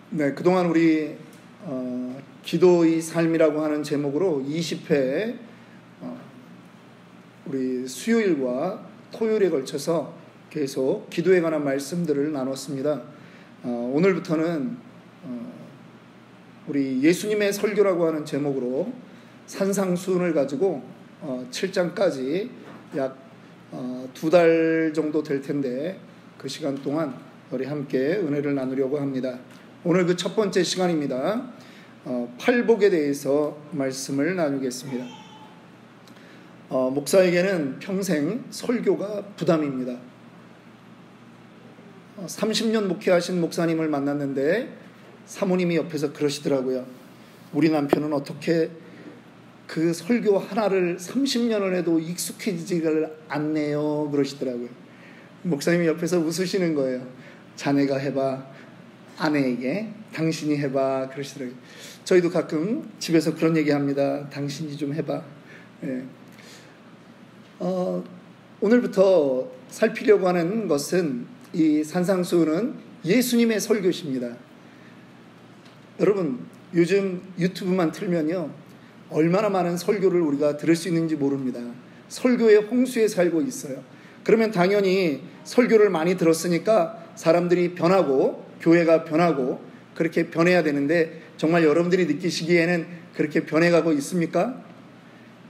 네, 그동안 우리 기도의 삶이라고 하는 제목으로 20회 우리 수요일과 토요일에 걸쳐서 계속 기도에 관한 말씀들을 나눴습니다. 오늘부터는 우리 예수님의 설교라고 하는 제목으로 산상수훈을 가지고 7장까지 약 2달 정도 될 텐데 그 시간 동안 우리 함께 은혜를 나누려고 합니다. 오늘 그 첫 번째 시간입니다. 팔복에 대해서 말씀을 나누겠습니다. 목사에게는 평생 설교가 부담입니다. 30년 목회하신 목사님을 만났는데 사모님이 옆에서 그러시더라고요. 우리 남편은 어떻게 그 설교 하나를 30년을 해도 익숙해지지가 않네요, 그러시더라고요. 목사님이 옆에서 웃으시는 거예요. 자네가 해봐, 아내에게 당신이 해봐, 그러시더라고요. 저희도 가끔 집에서 그런 얘기합니다. 당신이 좀 해봐. 네. 오늘부터 살피려고 하는 것은 이 산상수훈은 예수님의 설교십니다. 여러분, 요즘 유튜브만 틀면요, 얼마나 많은 설교를 우리가 들을 수 있는지 모릅니다. 설교의 홍수에 살고 있어요. 그러면 당연히 설교를 많이 들었으니까 사람들이 변하고 교회가 변하고 그렇게 변해야 되는데, 정말 여러분들이 느끼시기에는 그렇게 변해가고 있습니까?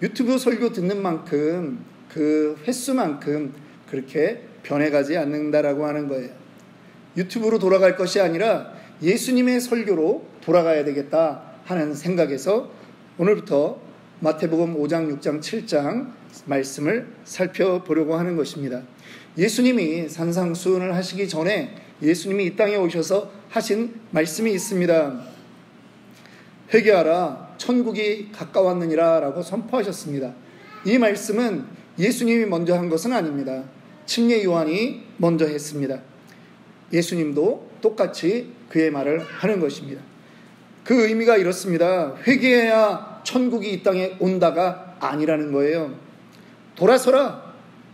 유튜브 설교 듣는 만큼 그 횟수만큼 그렇게 변해가지 않는다라고 하는 거예요. 유튜브로 돌아갈 것이 아니라 예수님의 설교로 돌아가야 되겠다 하는 생각에서 오늘부터 마태복음 5장, 6장, 7장 말씀을 살펴보려고 하는 것입니다. 예수님이 산상수훈을 하시기 전에 예수님이 이 땅에 오셔서 하신 말씀이 있습니다. 회개하라, 천국이 가까웠느니라 라고 선포하셨습니다. 이 말씀은 예수님이 먼저 한 것은 아닙니다. 침례 요한이 먼저 했습니다. 예수님도 똑같이 그의 말을 하는 것입니다. 그 의미가 이렇습니다. 회개해야 천국이 이 땅에 온다가 아니라는 거예요. 돌아서라,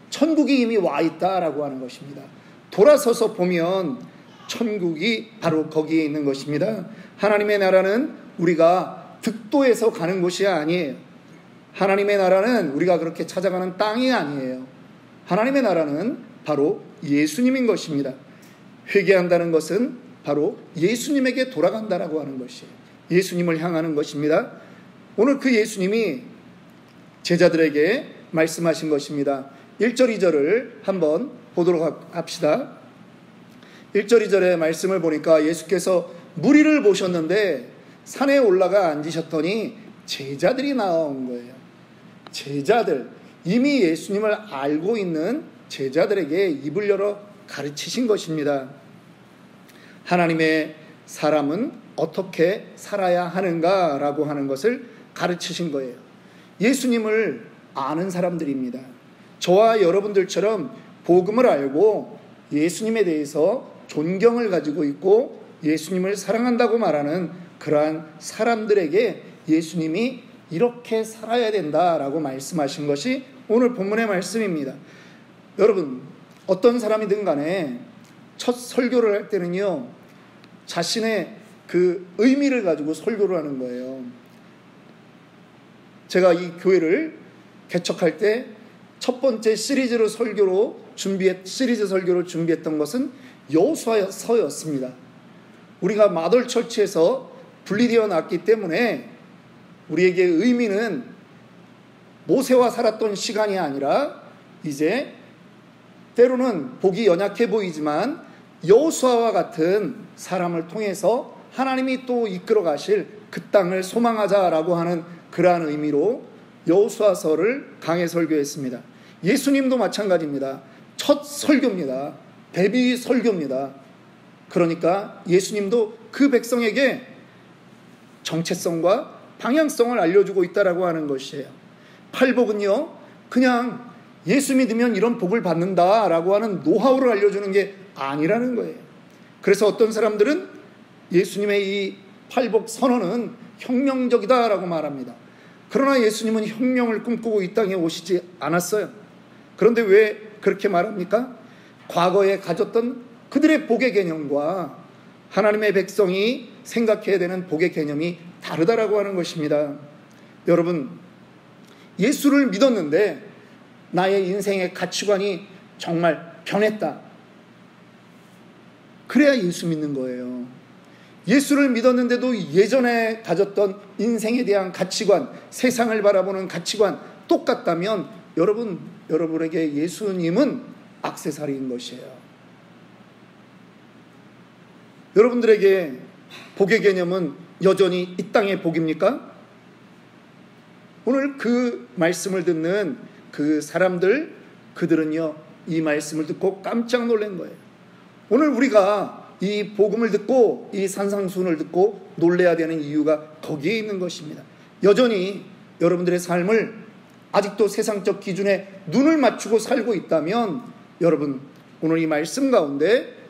천국이 이미 와 있다라고 하는 것입니다. 돌아서서 보면 천국이 바로 거기에 있는 것입니다. 하나님의 나라는 우리가 득도해서 가는 곳이 아니에요. 하나님의 나라는 우리가 그렇게 찾아가는 땅이 아니에요. 하나님의 나라는 바로 예수님인 것입니다. 회개한다는 것은 바로 예수님에게 돌아간다라고 하는 것이에요. 예수님을 향하는 것입니다. 오늘 그 예수님이 제자들에게 말씀하신 것입니다. 1절 2절을 한번 보도록 합시다. 1절 2절의 말씀을 보니까 예수께서 무리를 보셨는데 산에 올라가 앉으셨더니 제자들이 나온 거예요. 제자들, 이미 예수님을 알고 있는 제자들에게 입을 열어 가르치신 것입니다. 하나님의 사람은 어떻게 살아야 하는가라고 하는 것을 가르치신 거예요. 예수님을 아는 사람들입니다. 저와 여러분들처럼 복음을 알고 예수님에 대해서 존경을 가지고 있고 예수님을 사랑한다고 말하는 그러한 사람들에게 예수님이 이렇게 살아야 된다라고 말씀하신 것이 오늘 본문의 말씀입니다. 여러분, 어떤 사람이든 간에 첫 설교를 할 때는요, 자신의 그 의미를 가지고 설교를 하는 거예요. 제가 이 교회를 개척할 때 첫 번째 시리즈 설교로 준비했던 것은 여호수아서였습니다. 우리가 마돌처치에서 분리되어 났기 때문에 우리에게 의미는 모세와 살았던 시간이 아니라 이제 때로는 보기 연약해 보이지만 여호수아와 같은 사람을 통해서 하나님이 또 이끌어 가실 그 땅을 소망하자라고 하는 그러한 의미로 여호수아서를 강해 설교했습니다. 예수님도 마찬가지입니다. 첫 설교입니다. 데뷔 설교입니다. 그러니까 예수님도 그 백성에게 정체성과 방향성을 알려주고 있다라고 하는 것이에요. 팔복은요, 그냥 예수 믿으면 이런 복을 받는다라고 하는 노하우를 알려주는 게 아니라는 거예요. 그래서 어떤 사람들은 예수님의 이 팔복 선언은 혁명적이다라고 말합니다. 그러나 예수님은 혁명을 꿈꾸고 이 땅에 오시지 않았어요. 그런데 왜 그렇게 말합니까? 과거에 가졌던 그들의 복의 개념과 하나님의 백성이 생각해야 되는 복의 개념이 다르다라고 하는 것입니다. 여러분, 예수를 믿었는데 나의 인생의 가치관이 정말 변했다. 그래야 예수 믿는 거예요. 예수를 믿었는데도 예전에 가졌던 인생에 대한 가치관, 세상을 바라보는 가치관 똑같다면 여러분에게 예수님은 액세서리인 것이에요. 여러분들에게 복의 개념은 여전히 이 땅의 복입니까? 오늘 그 말씀을 듣는 그 사람들, 그들은요, 이 말씀을 듣고 깜짝 놀란 거예요. 오늘 우리가 이 복음을 듣고 이 산상수훈을 듣고 놀래야 되는 이유가 거기에 있는 것입니다. 여전히 여러분들의 삶을 아직도 세상적 기준에 눈을 맞추고 살고 있다면 여러분, 오늘 이 말씀 가운데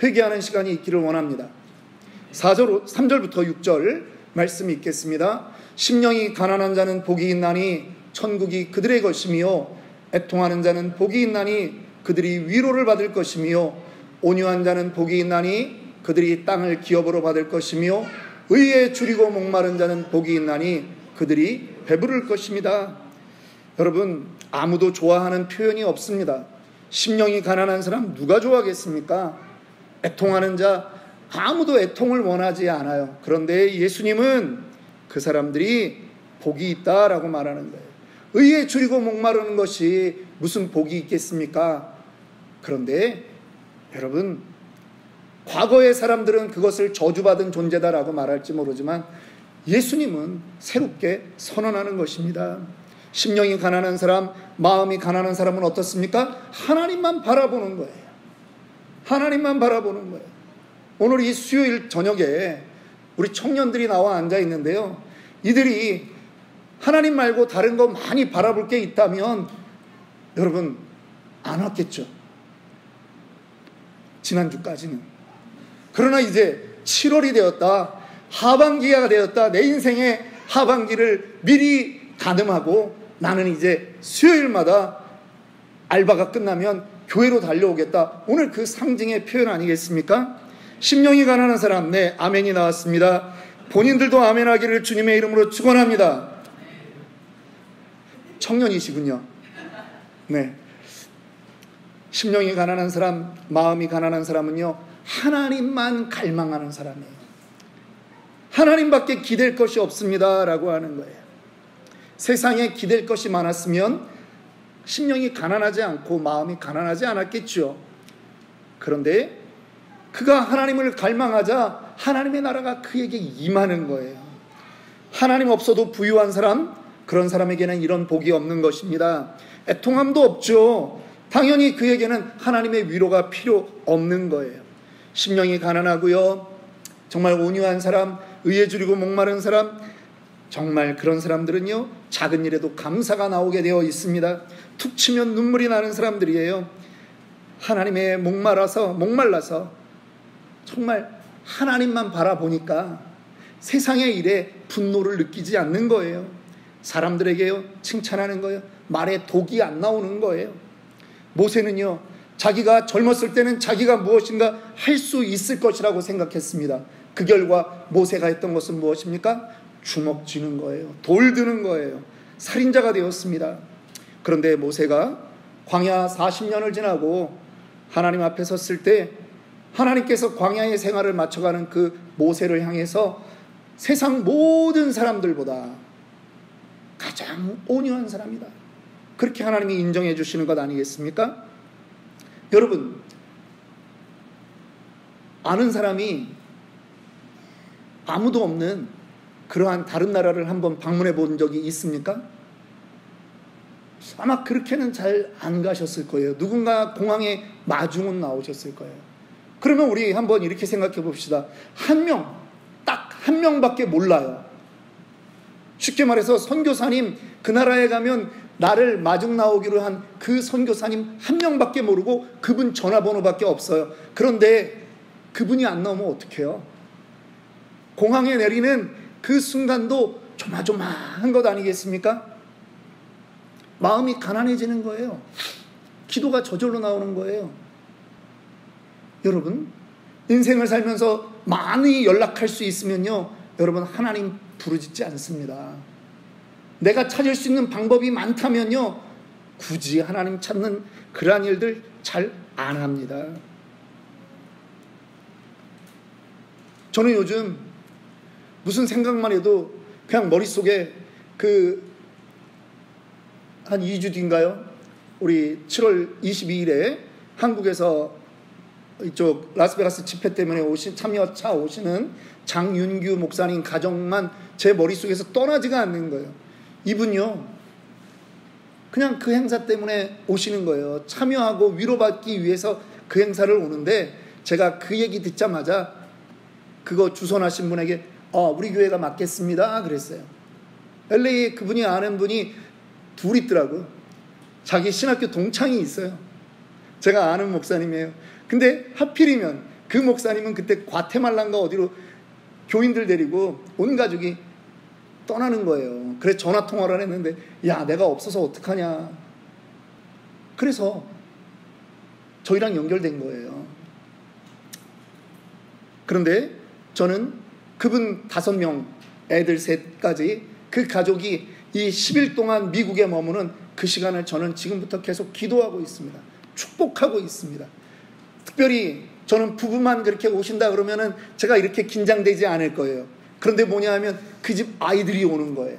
회개하는 시간이 있기를 원합니다. 3절부터 6절 말씀이 있겠습니다. 심령이 가난한 자는 복이 있나니 천국이 그들의 것이며 애통하는 자는 복이 있나니 그들이 위로를 받을 것이며 온유한 자는 복이 있나니 그들이 땅을 기업으로 받을 것이며 의에 줄이고 목마른 자는 복이 있나니 그들이 배부를 것입니다. 여러분, 아무도 좋아하는 표현이 없습니다. 심령이 가난한 사람 누가 좋아하겠습니까? 애통하는 자, 아무도 애통을 원하지 않아요. 그런데 예수님은 그 사람들이 복이 있다라고 말하는 거예요. 의에 줄이고 목마르는 것이 무슨 복이 있겠습니까? 그런데 여러분, 과거의 사람들은 그것을 저주받은 존재다라고 말할지 모르지만 예수님은 새롭게 선언하는 것입니다. 심령이 가난한 사람, 마음이 가난한 사람은 어떻습니까? 하나님만 바라보는 거예요. 하나님만 바라보는 거예요. 오늘 이 수요일 저녁에 우리 청년들이 나와 앉아 있는데요, 이들이 하나님 말고 다른 거 많이 바라볼 게 있다면 여러분 안 왔겠죠. 지난주까지는. 그러나 이제 7월이 되었다, 하반기가 되었다, 내 인생의 하반기를 미리 가늠하고 나는 이제 수요일마다 알바가 끝나면 교회로 달려오겠다. 오늘 그 상징의 표현 아니겠습니까? 심령이 가난한 사람, 네, 아멘이 나왔습니다. 본인들도 아멘하기를 주님의 이름으로 축원합니다. 청년이시군요. 네. 심령이 가난한 사람, 마음이 가난한 사람은요, 하나님만 갈망하는 사람이에요. 하나님밖에 기댈 것이 없습니다 라고 하는 거예요. 세상에 기댈 것이 많았으면 심령이 가난하지 않고 마음이 가난하지 않았겠죠. 그런데 그가 하나님을 갈망하자 하나님의 나라가 그에게 임하는 거예요. 하나님 없어도 부유한 사람, 그런 사람에게는 이런 복이 없는 것입니다. 애통함도 없죠. 당연히 그에게는 하나님의 위로가 필요 없는 거예요. 심령이 가난하고요, 정말 온유한 사람, 의에 줄이고 목마른 사람, 정말 그런 사람들은요, 작은 일에도 감사가 나오게 되어 있습니다. 툭 치면 눈물이 나는 사람들이에요. 하나님의 목말라서 정말 하나님만 바라보니까 세상의 일에 분노를 느끼지 않는 거예요. 사람들에게요, 칭찬하는 거예요. 말에 독이 안 나오는 거예요. 모세는요, 자기가 젊었을 때는 자기가 무엇인가 할 수 있을 것이라고 생각했습니다. 그 결과 모세가 했던 것은 무엇입니까? 주먹 쥐는 거예요. 돌 드는 거예요. 살인자가 되었습니다. 그런데 모세가 광야 40년을 지나고 하나님 앞에 섰을 때 하나님께서 광야의 생활을 맞춰가는 그 모세를 향해서 세상 모든 사람들보다 가장 온유한 사람이다, 그렇게 하나님이 인정해 주시는 것 아니겠습니까? 여러분, 아는 사람이 아무도 없는 그러한 다른 나라를 한번 방문해 본 적이 있습니까? 아마 그렇게는 잘 안 가셨을 거예요. 누군가 공항에 마중은 나오셨을 거예요. 그러면 우리 한번 이렇게 생각해 봅시다. 딱 한 명밖에 몰라요. 쉽게 말해서 선교사님, 그 나라에 가면 나를 마중 나오기로 한 그 선교사님 한 명밖에 모르고 그분 전화번호밖에 없어요. 그런데 그분이 안 나오면 어떡해요? 공항에 내리는 그 순간도 조마조마한 것 아니겠습니까? 마음이 가난해지는 거예요. 기도가 저절로 나오는 거예요. 여러분, 인생을 살면서 많이 연락할 수 있으면요, 여러분, 하나님 부르짖지 않습니다. 내가 찾을 수 있는 방법이 많다면요, 굳이 하나님 찾는 그러한 일들 잘 안 합니다. 저는 요즘 무슨 생각만 해도 그냥 머릿속에 한 2주 뒤인가요? 우리 7월 22일에 한국에서 이쪽 라스베가스 집회 때문에 참여차 오시는 장윤규 목사님 가정만 제 머릿속에서 떠나지가 않는 거예요. 이분요, 그냥 그 행사 때문에 오시는 거예요. 참여하고 위로받기 위해서 그 행사를 오는데, 제가 그 얘기 듣자마자 그거 주선하신 분에게 우리 교회가 맞겠습니다 그랬어요. LA에 그분이 아는 분이 둘 있더라고요. 자기 신학교 동창이 있어요. 제가 아는 목사님이에요. 근데 하필이면 그 목사님은 그때 과테말라인가 어디로 교인들 데리고 온 가족이 떠나는 거예요. 그래서 전화통화를 했는데, 야, 내가 없어서 어떡하냐. 그래서 저희랑 연결된 거예요. 그런데 저는 그분 5명, 애들 3까지 그 가족이 이 10일 동안 미국에 머무는 그 시간을 저는 지금부터 계속 기도하고 있습니다. 축복하고 있습니다. 특별히 저는 부부만 그렇게 오신다 그러면은 제가 이렇게 긴장되지 않을 거예요. 그런데 뭐냐 하면 그 집 아이들이 오는 거예요.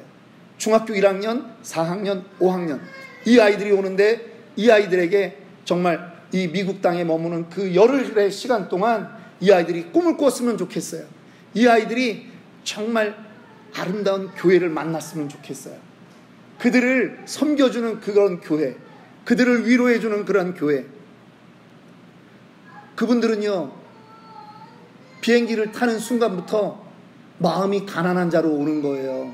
중학교 1학년, 4학년, 5학년. 이 아이들이 오는데, 이 아이들에게 정말 이 미국 땅에 머무는 그 열흘의 시간 동안 이 아이들이 꿈을 꿨으면 좋겠어요. 이 아이들이 정말 아름다운 교회를 만났으면 좋겠어요. 그들을 섬겨주는 그런 교회, 그들을 위로해주는 그런 교회. 그분들은요, 비행기를 타는 순간부터 마음이 가난한 자로 오는 거예요.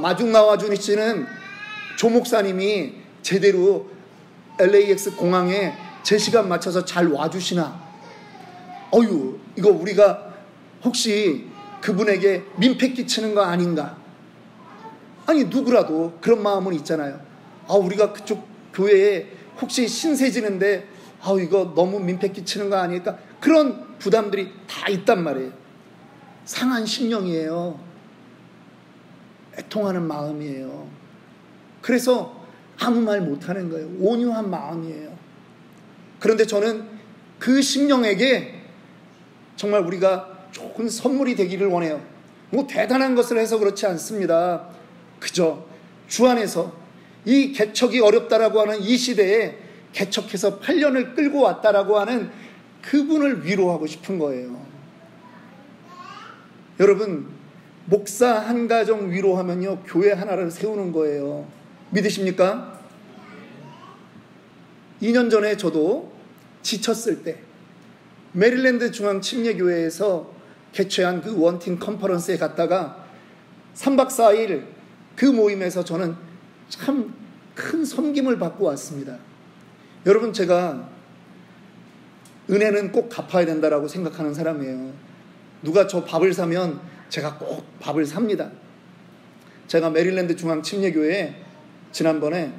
마중 나와주시는 조 목사님이 제대로 LAX 공항에 제 시간 맞춰서 잘 와주시나? 이거 우리가 혹시 그분에게 민폐 끼치는 거 아닌가? 아니, 누구라도 그런 마음은 있잖아요. 우리가 그쪽 교회에 혹시 신세 지는데 이거 너무 민폐 끼치는 거 아닐까? 그런 부담들이 다 있단 말이에요. 상한 심령이에요. 애통하는 마음이에요. 그래서 아무 말 못하는 거예요. 온유한 마음이에요. 그런데 저는 그 심령에게 정말 우리가 좋은 선물이 되기를 원해요. 뭐 대단한 것을 해서 그렇지 않습니다. 그저 주 안에서 이 개척이 어렵다라고 하는 이 시대에 개척해서 8년을 끌고 왔다라고 하는 그분을 위로하고 싶은 거예요. 여러분, 목사 한 가정 위로하면요, 교회 하나를 세우는 거예요. 믿으십니까? 2년 전에 저도 지쳤을 때 메릴랜드 중앙침례교회에서 개최한 그 원팀 컨퍼런스에 갔다가 3박 4일 그 모임에서 저는 참 큰 섬김을 받고 왔습니다. 여러분, 제가 은혜는 꼭 갚아야 된다라고 생각하는 사람이에요. 누가 저 밥을 사면 제가 꼭 밥을 삽니다. 제가 메릴랜드 중앙침례교회에 지난번에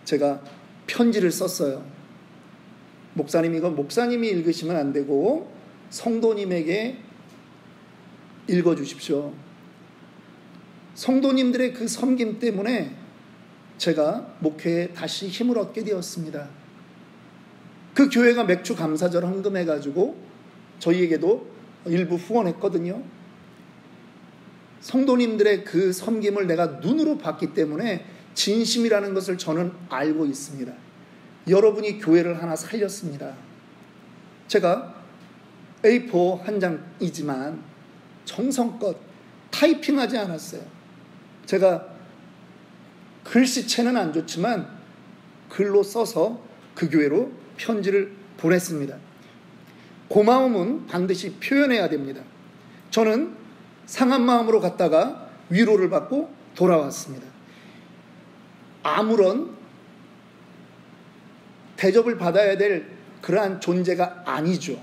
제가 편지를 썼어요. 목사님, 이건 목사님이 읽으시면 안 되고 성도님에게 읽어주십시오. 성도님들의 그 섬김 때문에 제가 목회에 다시 힘을 얻게 되었습니다. 그 교회가 맥주 감사절 헌금해가지고 저희에게도 일부 후원했거든요. 성도님들의 그 섬김을 내가 눈으로 봤기 때문에 진심이라는 것을 저는 알고 있습니다. 여러분이 교회를 하나 살렸습니다. 제가 A4 한 장이지만 정성껏 타이핑하지 않았어요. 제가 글씨체는 안 좋지만 글로 써서 그 교회로 편지를 보냈습니다. 고마움은 반드시 표현해야 됩니다. 저는 상한 마음으로 갔다가 위로를 받고 돌아왔습니다. 아무런 대접을 받아야 될 그러한 존재가 아니죠.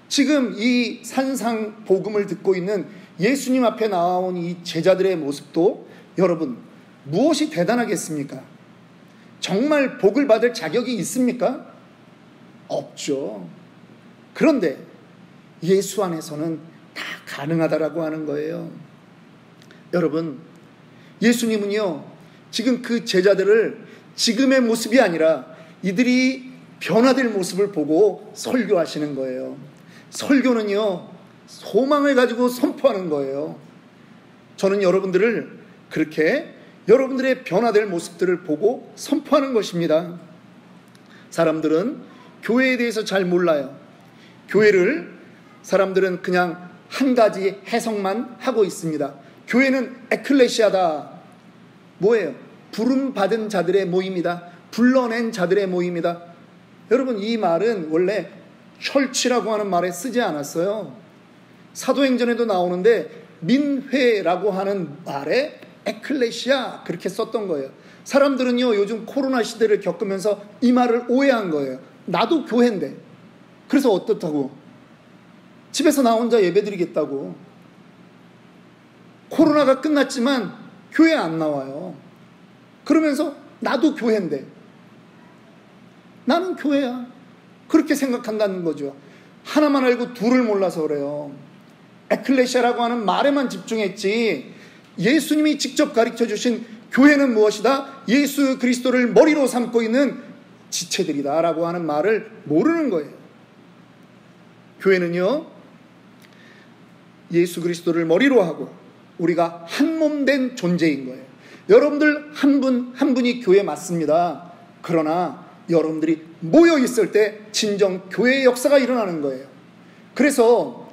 지금 이 산상 복음을 듣고 있는 예수님 앞에 나온 이 제자들의 모습도 여러분, 무엇이 대단하겠습니까? 정말 복을 받을 자격이 있습니까? 없죠. 그런데 예수 안에서는 다 가능하다라고 하는 거예요. 여러분, 예수님은요, 지금 그 제자들을 지금의 모습이 아니라 이들이 변화될 모습을 보고 설교하시는 거예요. 설교는요, 소망을 가지고 선포하는 거예요. 저는 여러분들을 그렇게 여러분들의 변화될 모습들을 보고 선포하는 것입니다. 사람들은 교회에 대해서 잘 몰라요. 교회를 사람들은 그냥 한 가지 해석만 하고 있습니다. 교회는 에클레시아다. 뭐예요? 부름받은 자들의 모임이다. 불러낸 자들의 모임이다. 여러분, 이 말은 원래 철치라고 하는 말에 쓰지 않았어요. 사도행전에도 나오는데 민회라고 하는 말에 에클레시아 그렇게 썼던 거예요. 사람들은요, 요즘 코로나 시대를 겪으면서 이 말을 오해한 거예요. 나도 교회인데. 그래서 어떻다고? 집에서 나 혼자 예배드리겠다고. 코로나가 끝났지만 교회 안 나와요. 그러면서 나도 교회인데. 나는 교회야. 그렇게 생각한다는 거죠. 하나만 알고 둘을 몰라서 그래요. 에클레시아라고 하는 말에만 집중했지, 예수님이 직접 가르쳐 주신 교회는 무엇이다? 예수 그리스도를 머리로 삼고 있는 지체들이다 라고 하는 말을 모르는 거예요. 교회는요, 예수 그리스도를 머리로 하고 우리가 한 몸 된 존재인 거예요. 여러분들 한 분 한 분이 교회 맞습니다. 그러나 여러분들이 모여 있을 때 진정 교회의 역사가 일어나는 거예요. 그래서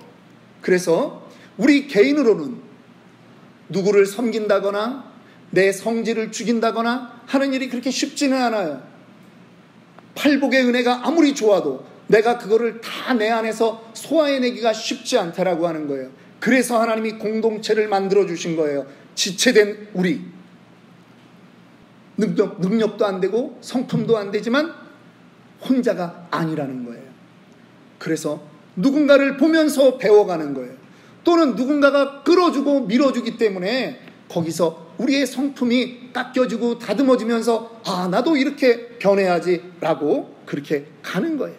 우리 개인으로는 누구를 섬긴다거나 내 성질을 죽인다거나 하는 일이 그렇게 쉽지는 않아요. 팔복의 은혜가 아무리 좋아도 내가 그거를 다 내 안에서 소화해내기가 쉽지 않다라고 하는 거예요. 그래서 하나님이 공동체를 만들어 주신 거예요. 지체된 우리. 능력도 안 되고 성품도 안 되지만 혼자가 아니라는 거예요. 그래서 누군가를 보면서 배워가는 거예요. 또는 누군가가 끌어주고 밀어주기 때문에 거기서 우리의 성품이 깎여지고 다듬어지면서 나도 이렇게 변해야지 라고 그렇게 가는 거예요.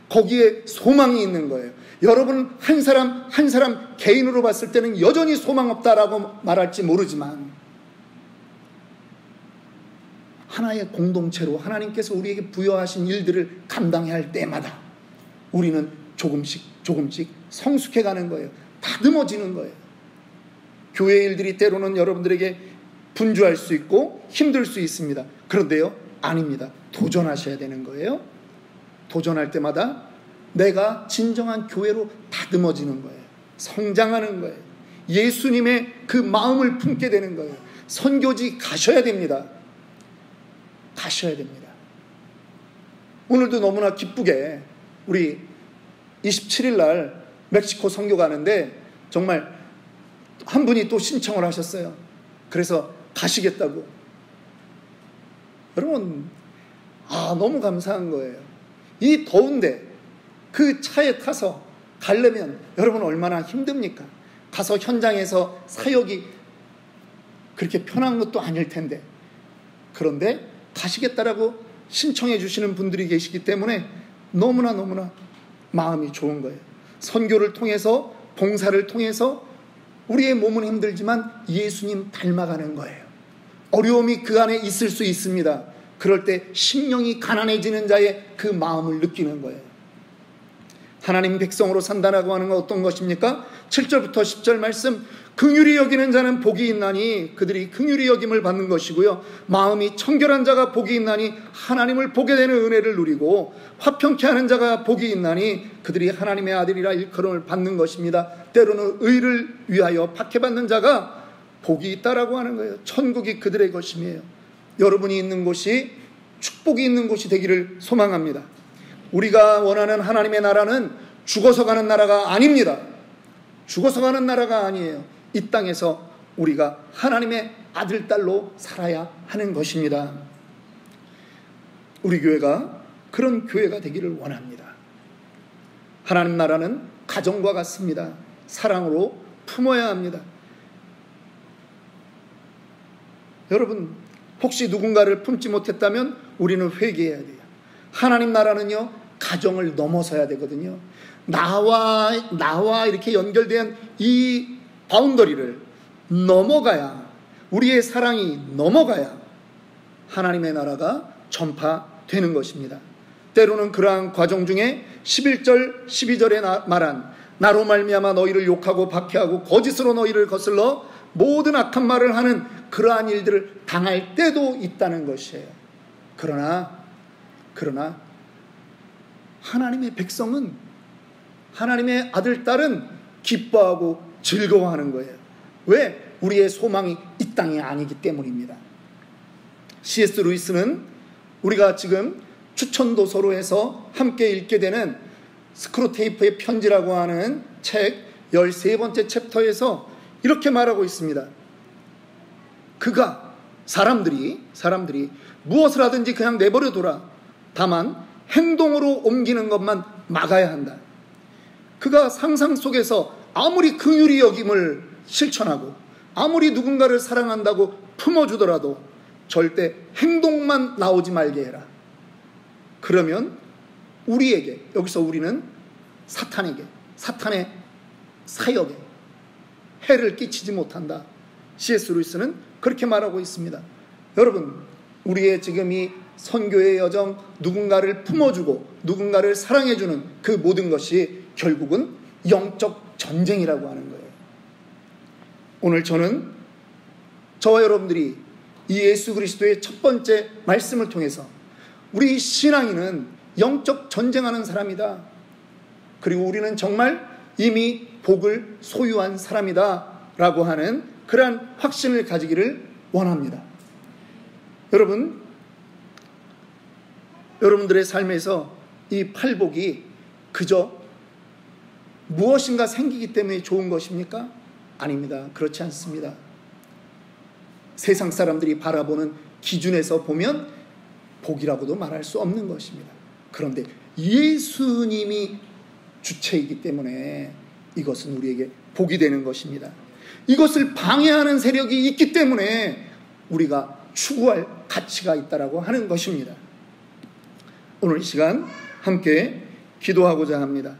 거기에 소망이 있는 거예요. 여러분 한 사람 한 사람 개인으로 봤을 때는 여전히 소망 없다라고 말할지 모르지만 하나의 공동체로 하나님께서 우리에게 부여하신 일들을 감당해야 할 때마다 우리는 조금씩 성숙해가는 거예요. 다듬어지는 거예요. 교회 일들이 때로는 여러분들에게 분주할 수 있고 힘들 수 있습니다. 그런데요, 아닙니다. 도전하셔야 되는 거예요. 도전할 때마다 내가 진정한 교회로 다듬어지는 거예요. 성장하는 거예요. 예수님의 그 마음을 품게 되는 거예요. 선교지 가셔야 됩니다. 가셔야 됩니다. 오늘도 너무나 기쁘게 우리 27일 날 멕시코 선교 가는데 정말 한 분이 또 신청을 하셨어요. 그래서 가시겠다고. 여러분, 너무 감사한 거예요. 이 더운데 그 차에 타서 가려면 여러분 얼마나 힘듭니까? 가서 현장에서 사역이 그렇게 편한 것도 아닐 텐데. 그런데 가시겠다라고 신청해 주시는 분들이 계시기 때문에 너무나 마음이 좋은 거예요. 선교를 통해서, 봉사를 통해서 우리의 몸은 힘들지만 예수님 닮아가는 거예요. 어려움이 그 안에 있을 수 있습니다. 그럴 때 심령이 가난해지는 자의 그 마음을 느끼는 거예요. 하나님 백성으로 산다라고 하는 건 어떤 것입니까? 7절부터 10절 말씀, 긍휼히 여기는 자는 복이 있나니 그들이 긍휼히 여김을 받는 것이고요, 마음이 청결한 자가 복이 있나니 하나님을 보게 되는 은혜를 누리고, 화평케 하는 자가 복이 있나니 그들이 하나님의 아들이라 일컬음을 받는 것입니다. 때로는 의를 위하여 박해받는 자가 복이 있다라고 하는 거예요. 천국이 그들의 것임이에요. 여러분이 있는 곳이 축복이 있는 곳이 되기를 소망합니다. 우리가 원하는 하나님의 나라는 죽어서 가는 나라가 아닙니다. 죽어서 가는 나라가 아니에요. 이 땅에서 우리가 하나님의 아들, 딸로 살아야 하는 것입니다. 우리 교회가 그런 교회가 되기를 원합니다. 하나님 나라는 가정과 같습니다. 사랑으로 품어야 합니다. 여러분, 혹시 누군가를 품지 못했다면 우리는 회개해야 돼요. 하나님 나라는요, 가정을 넘어서야 되거든요. 나와 이렇게 연결된 이 바운더리를 넘어가야, 우리의 사랑이 넘어가야 하나님의 나라가 전파되는 것입니다. 때로는 그러한 과정 중에 11절 12절에 말한 나로 말미암아 너희를 욕하고 박해하고 거짓으로 너희를 거슬러 모든 악한 말을 하는 그러한 일들을 당할 때도 있다는 것이에요. 그러나 하나님의 백성은, 하나님의 아들, 딸은 기뻐하고 즐거워하는 거예요. 왜? 우리의 소망이 이 땅이 아니기 때문입니다. C.S. 루이스는 우리가 지금 추천도서로에서 함께 읽게 되는 스크루테이프의 편지라고 하는 책 13번째 챕터에서 이렇게 말하고 있습니다. 그가 사람들이 무엇을 하든지 그냥 내버려둬라. 다만 행동으로 옮기는 것만 막아야 한다. 그가 상상 속에서 아무리 긍휼히 여김을 실천하고 아무리 누군가를 사랑한다고 품어주더라도 절대 행동만 나오지 말게 해라. 그러면 우리에게, 여기서 우리는 사탄에게, 사탄의 사역에 해를 끼치지 못한다. C.S. 루이스는 그렇게 말하고 있습니다. 여러분, 우리의 지금 이 선교의 여정, 누군가를 품어주고 누군가를 사랑해주는 그 모든 것이 결국은 영적 전쟁이라고 하는 거예요. 오늘 저는 저와 여러분들이 이 예수 그리스도의 첫 번째 말씀을 통해서 우리 신앙인은 영적 전쟁하는 사람이다. 그리고 우리는 정말 이미 복을 소유한 사람이다 라고 하는 그러한 확신을 가지기를 원합니다. 여러분들의 삶에서 이 팔복이 그저 무엇인가 생기기 때문에 좋은 것입니까? 아닙니다. 그렇지 않습니다. 세상 사람들이 바라보는 기준에서 보면 복이라고도 말할 수 없는 것입니다. 그런데 예수님이 주체이기 때문에 이것은 우리에게 복이 되는 것입니다. 이것을 방해하는 세력이 있기 때문에 우리가 추구할 가치가 있다라고 하는 것입니다. 오늘 이 시간 함께 기도하고자 합니다.